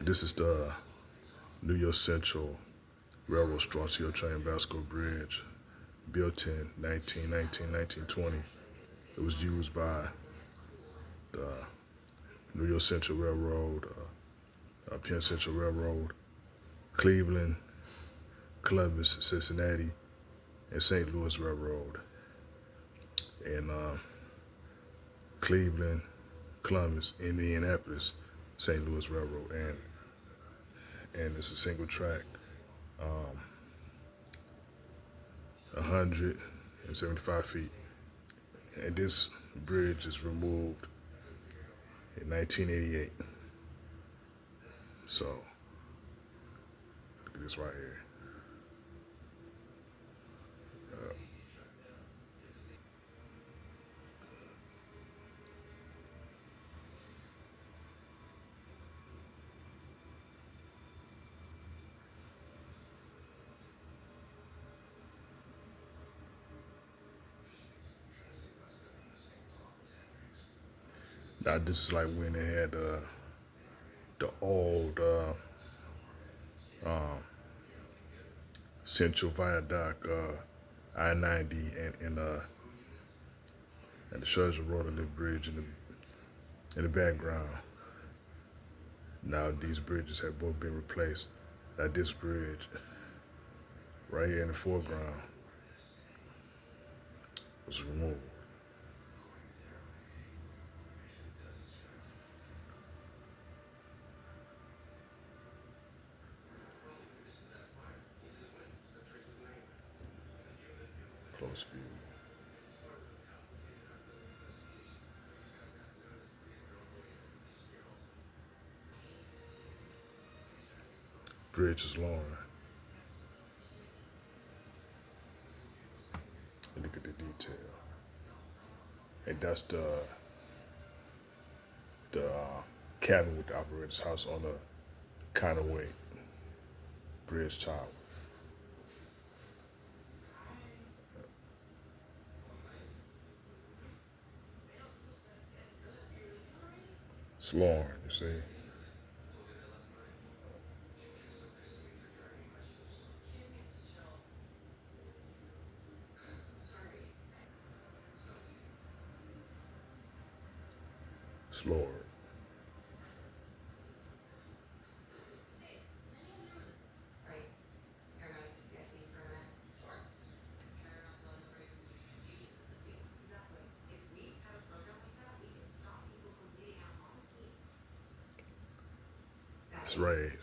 This is the New York Central Railroad Strauss Bascule Bridge, built in 1920. It was used by the New York Central Railroad, Penn Central Railroad, Cleveland, Columbus, Cincinnati, and St. Louis Railroad. And Cleveland, Columbus, Indianapolis, St. Louis Railroad, and it's a single track, 175 feet. And this bridge is removed in 1988. So look at this right here. Now this is like when they had the old Central Viaduct, I-90, and the Treasure Road and the bridge in the background. Now these bridges have both been replaced. Now this bridge right here in the foreground was removed. Close view. Bridge is long. And look at the detail. And that's the cabin with the operator's house on the counterweight bridge tower. It's long, you see. It's lower. It's raised.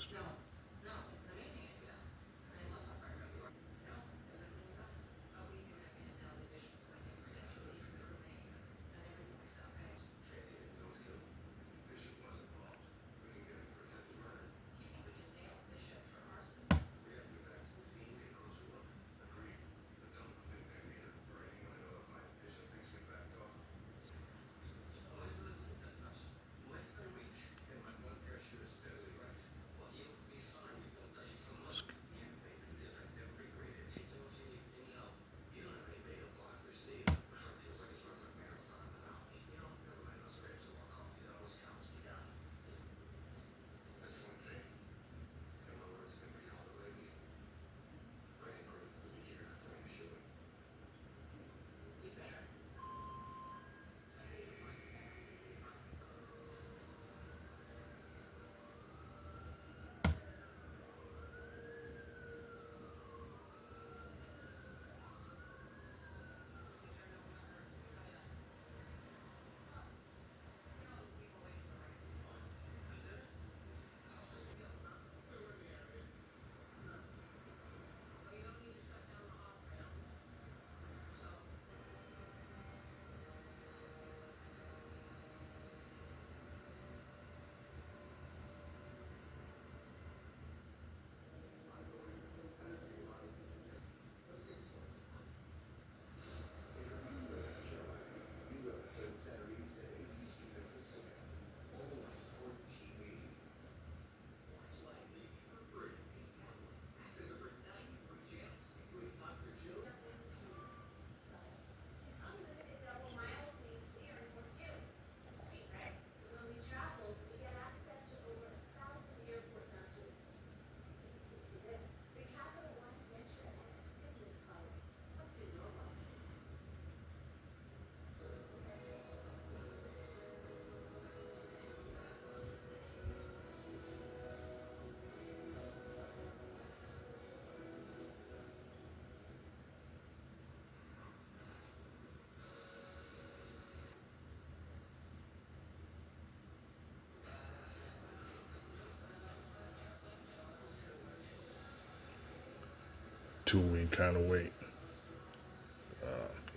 two-wing counterweight,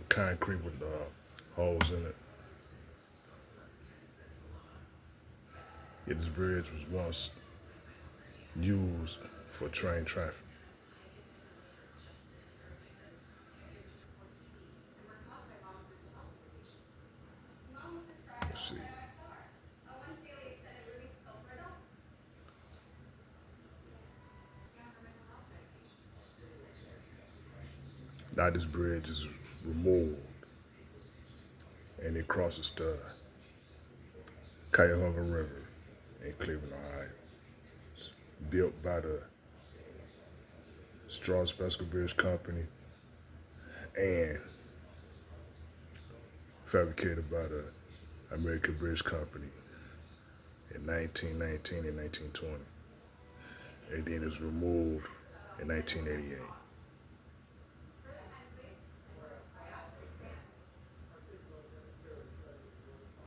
concrete with holes in it. Yeah, this bridge was once used for train traffic. Let's see. Now this bridge is removed and it crosses the Cuyahoga River in Cleveland, Ohio. It's built by the Strauss Bascule Bridge Company and fabricated by the American Bridge Company in 1919 and 1920. And then it's removed in 1988.